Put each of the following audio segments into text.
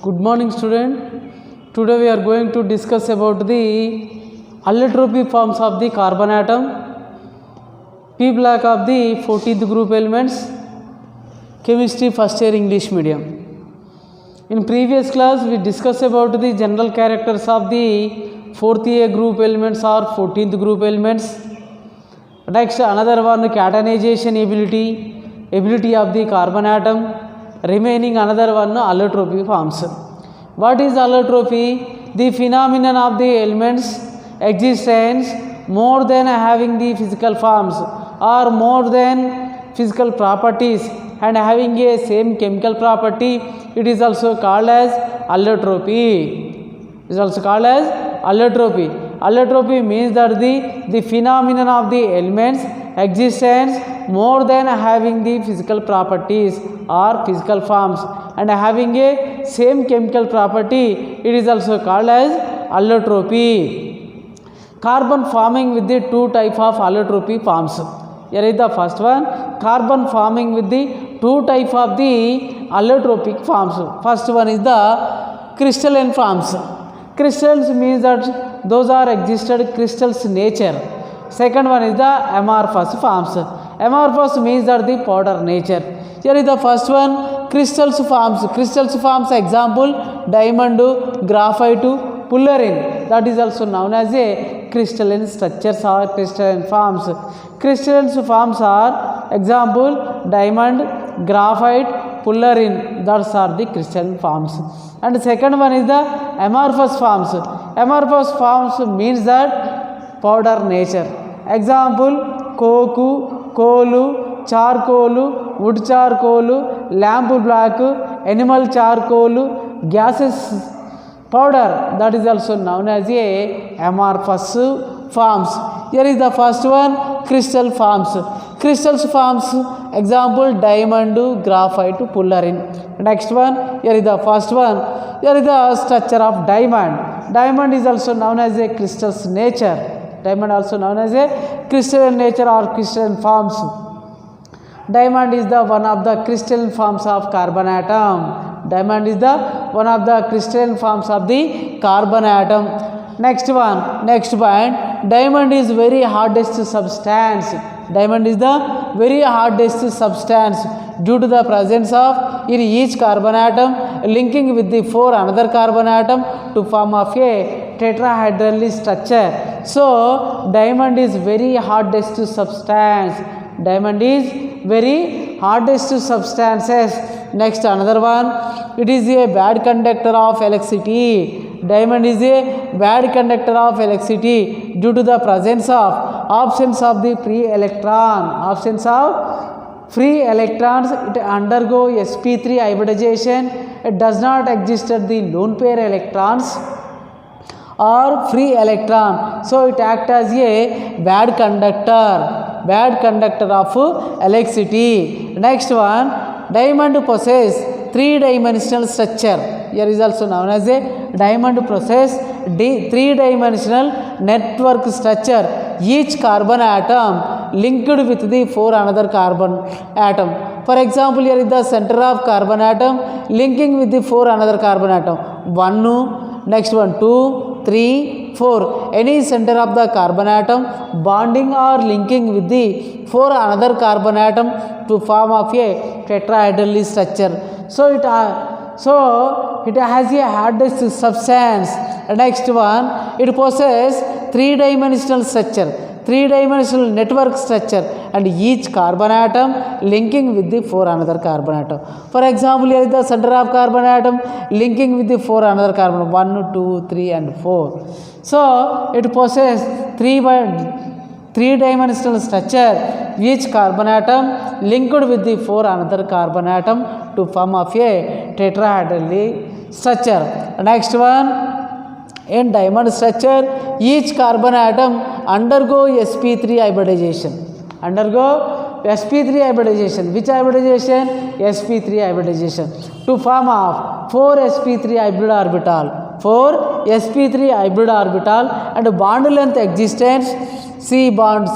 Good morning, student. Today we are going to discuss about the allotropy forms of the carbon atom, P block of the 14th group elements, chemistry first year English medium. In previous class we discussed about the general characters of the 4th year group elements or 14th group elements. Next another one, catenation ability of the carbon atom. Remaining another one, allotropy forms. What is allotropy? The phenomenon of the elements existence more than having the physical forms or more than physical properties and having a same chemical property. It is also called as allotropy. It is also called as allotropy. Allotropy means that the phenomenon of the elements existence more than having the physical properties or physical forms and having a same chemical property. It is also called as allotropy. Carbon forming with the two type of allotropy forms. Here is the first one, carbon forming with the two type of the allotropic forms. First one is the crystalline forms. Crystals means that those are existed crystals nature. Second one is the amorphous forms. Amorphous means that the powder nature. Here is the first one, crystals forms. Crystals forms example diamond, graphite, fullerene. That is also known as a crystalline structures or crystalline forms. Crystalline forms are example diamond, graphite, fullerene. Those are the crystalline forms. And the second one is the amorphous forms. Amorphous forms means that powder nature. Example coke, coal, charcoal, wood charcoal, lamp black, animal charcoal, gases powder. That is also known as a amorphous forms. Here is the first one, crystal forms. Crystals forms example diamond, graphite, fullerene. Next one, here is the first one. Here is the structure of diamond. Diamond is also known as a crystal's nature. Diamond also known as a crystalline nature or crystalline forms. Diamond is the one of the crystalline forms of carbon atom. Diamond is the one of the crystalline forms of the carbon atom. Next one, next point, diamond is very hardest substance. Diamond is the very hardest substance due to the presence of in each carbon atom linking with the four another carbon atom to form of a tetrahedral structure. So diamond is very hardest substance. Diamond is very hardest substances. Next another one, it is a bad conductor of electricity. Diamond is a bad conductor of electricity due to the presence of absence of the free electron. Absence of free electrons, it undergo sp3 hybridization. It does not exist at the lone pair electrons or free electron. So it acts as a bad conductor of electricity. Next one, diamond possess three-dimensional structure. Here is also known as a diamond possess three-dimensional network structure. Each carbon atom linked with the four another carbon atom. For example, here is the center of carbon atom linking with the four another carbon atom. 1, next one 2, 3, 4. Any center of the carbon atom bonding or linking with the four another carbon atom to form of a tetrahedral structure. So it has a hardest substance. Next one, it possesses three-dimensional structure, three-dimensional network structure, and each carbon atom linking with the four another carbon atom. For example, here is the center of carbon atom linking with the four another carbon 1, 2, 3, and 4. So it possesses three-dimensional structure. Each carbon atom linked with the four another carbon atom to form of a tetrahedral structure. Next one, in diamond structure, each carbon atom undergo sp3 hybridization. Undergo sp3 hybridization. Which hybridization? sp3 hybridization to form of 4 sp3 hybrid orbital. 4 sp3 hybrid orbital and bond length existence C bond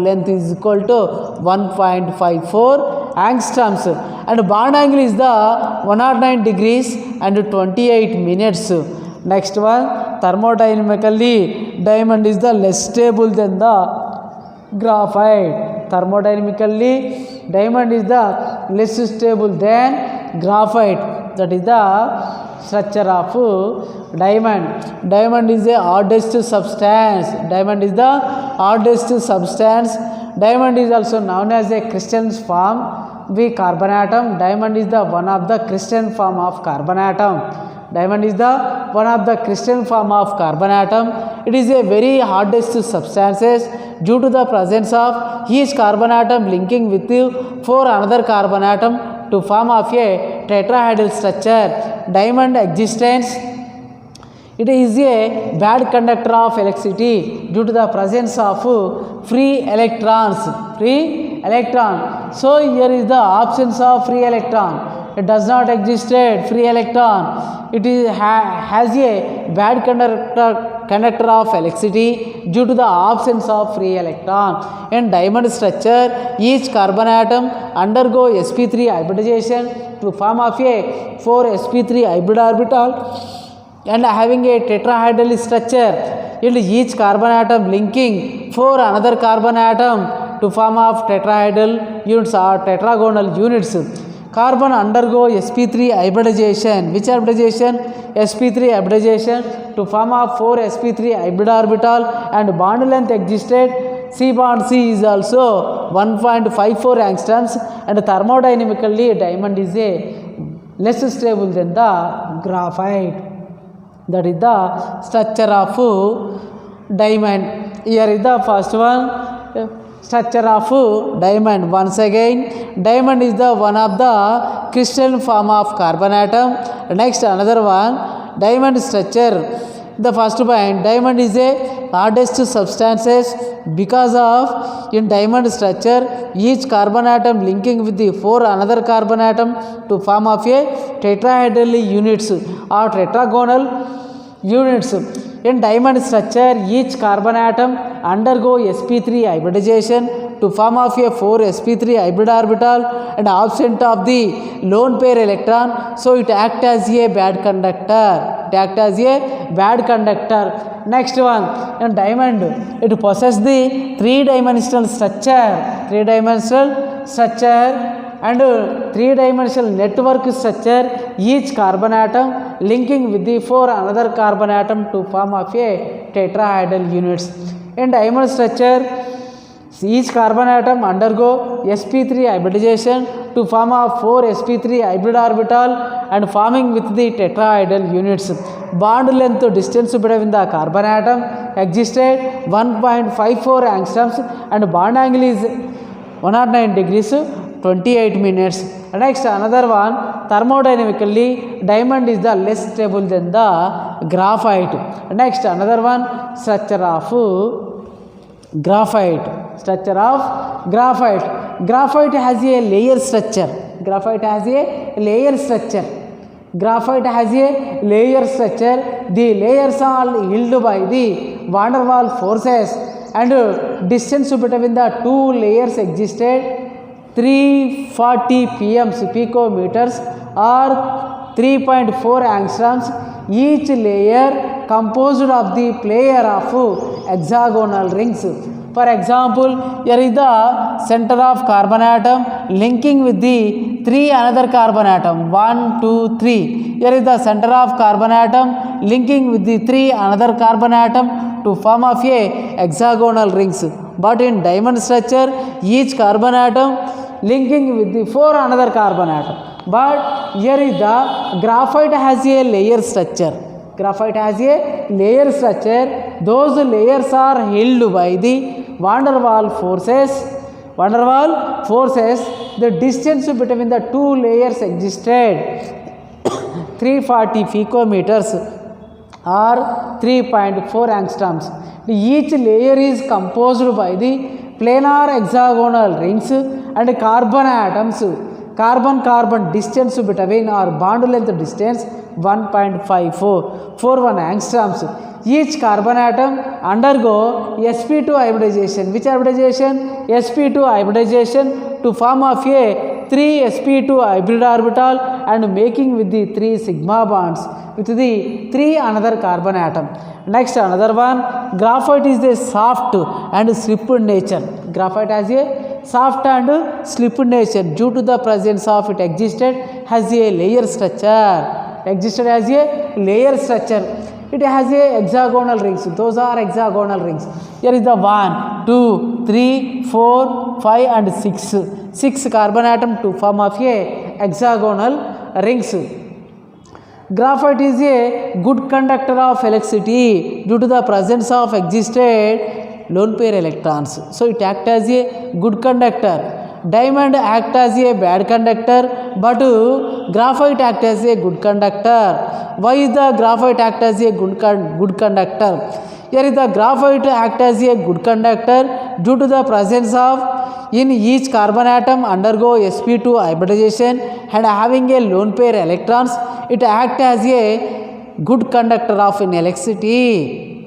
length is equal to 1.54 angstroms and bond angle is the 109 degrees and 28 minutes. Next one, thermodynamically diamond is the less stable than the graphite. Thermodynamically diamond is the less stable than graphite. That is the structure of diamond. Diamond is the hardest substance. Diamond is the hardest substance. Diamond is also known as a crystalline form. The carbon atom. Diamond is the one of the crystalline form of carbon atom. Diamond is the one of the crystalline form of carbon atom. It is a very hardest substances due to the presence of each carbon atom linking with 4 another carbon atom to form of a tetrahedral structure. Diamond existence, it is a bad conductor of electricity due to the presence of free electrons. Free electron. So here is the absence of free electron. It does not exist free electron. It is has a bad conductor of electricity due to the absence of free electron. In diamond structure, each carbon atom undergo sp3 hybridization to form of a 4 sp3 hybrid orbital and having a tetrahedral structure. And each carbon atom linking 4 another carbon atom to form of tetrahedral units or tetragonal units. Carbon undergo sp3 hybridization. Which hybridization? sp3 hybridization to form of 4 sp3 hybrid orbital and bond length existed. C bond C is also 1.54 angstroms and thermodynamically diamond is a less stable than the graphite. That is the structure of diamond. Here is the first one. Structure of diamond. Once again, diamond is the one of the crystalline form of carbon atom. Next, another one, diamond structure. The first point, diamond is a hardest substances because of in diamond structure each carbon atom linking with the 4 another carbon atom to form of a tetrahedral units or tetragonal units. In diamond structure, each carbon atom undergo sp3 hybridization to form of a 4 sp3 hybrid orbital and absent of the lone pair electron. So it acts as a bad conductor. It acts as a bad conductor. Next one, in diamond, it possesses the 3-dimensional structure. 3-dimensional structure and 3-dimensional network structure, each carbon atom linking with the 4 another carbon atom to form of a tetrahedral units. In diamond structure, each carbon atom undergo sp3 hybridization to form of 4 sp3 hybrid orbital and forming with the tetrahedral units. Bond length distance between the carbon atom existed 1.54 angstroms and bond angle is 109 degrees 28 minutes. Next, another one, thermodynamically diamond is the less stable than the graphite. Next, another one, structure of graphite. Structure of graphite. Graphite has a layer structure. Graphite has a layer structure. Graphite has a layer structure. The layers are held by the van der Waals forces and distance between the two layers existed 340 picometers or 3.4 angstroms. Each layer composed of the pair of hexagonal rings. For example, here is the center of carbon atom linking with the 3 another carbon atom. 1, 2, 3. Here is the center of carbon atom linking with the 3 another carbon atom to form of a hexagonal rings. But in diamond structure, each carbon atom linking with the 4 another carbon atom. But here is the graphite has a layer structure. Graphite has a layer structure. Those layers are held by the van der Waals forces. Van der Waals forces. The distance between the two layers existed 340 picometers or 3.4 angstroms. Each layer is composed by the planar hexagonal rings and carbon atoms. Carbon distance between or bond length distance 1.5441 angstroms. Each carbon atom undergo sp2 hybridization. Which hybridization? sp2 hybridization to form of a 3 sp2 hybrid orbital and making with the 3 sigma bonds with the 3 another carbon atom. Next another one, graphite is a soft and slippery nature. Graphite has a soft and slippery nature due to the presence of it existed has a layer structure. Existed as a layer structure. It has a hexagonal rings. Those are hexagonal rings. Here is the 1, 2, 3, 4, 5 and 6. 6 carbon atom to form of a hexagonal rings. Graphite is a good conductor of electricity due to the presence of existed lone pair electrons. So it acts as a good conductor. Diamond act as a bad conductor, but graphite act as a good conductor. Why is the graphite act as a good conductor? Here is the graphite act as a good conductor due to the presence of in each carbon atom undergo sp2 hybridization and having a lone pair electrons. It act as a good conductor of an electricity.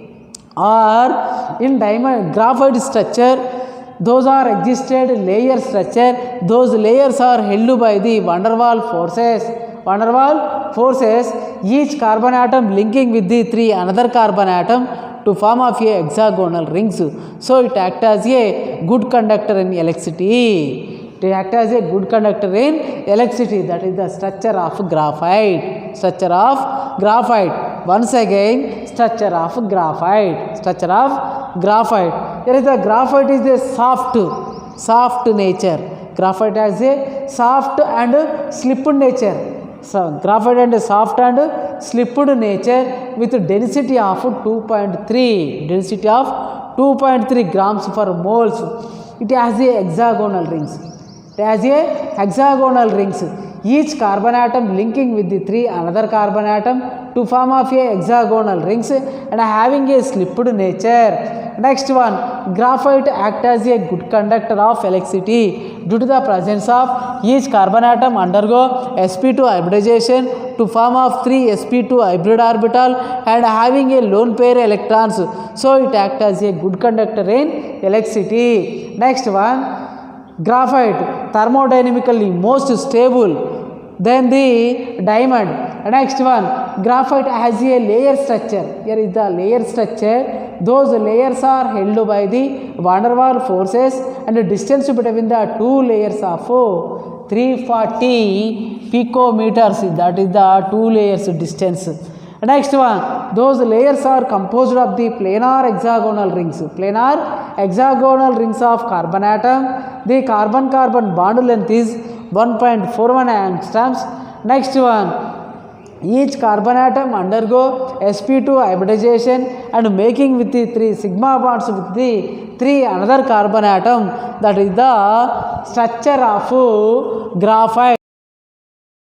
Or in diamond graphite structure, those are existed layer structure. Those layers are held by the van der Waals forces. Van der Waals forces, each carbon atom linking with the 3 another carbon atom to form of a hexagonal rings. So it acts as a good conductor in electricity. It acts as a good conductor in electricity. That is the structure of graphite. Structure of graphite. Once again, structure of graphite. Structure of graphite. Here is the graphite is a soft nature. Graphite has a soft and slippery nature. So graphite and soft and slippery nature with density of 2.3. Density of 2.3 grams per moles. It has a hexagonal rings. It has a hexagonal rings. Each carbon atom linking with the 3 another carbon atom to form of a hexagonal rings and having a slippery nature. Next one, graphite act as a good conductor of electricity due to the presence of each carbon atom undergo sp2 hybridization to form of 3 sp2 hybrid orbital and having a lone pair electrons. So it act as a good conductor in electricity. Next one, graphite thermodynamically most stable than the diamond. Next one, graphite has a layer structure. Here is the layer structure. Those layers are held by the van der Waals forces and the distance between the two layers of 340 picometers. That is the two layers distance. Next one, those layers are composed of the planar hexagonal rings. Planar hexagonal rings of carbon atom. The carbon-carbon bond length is 1.41 angstroms. Next one, each carbon atom undergo sp2 hybridization and making with the 3 sigma bonds with the 3 another carbon atom. That is the structure of graphite.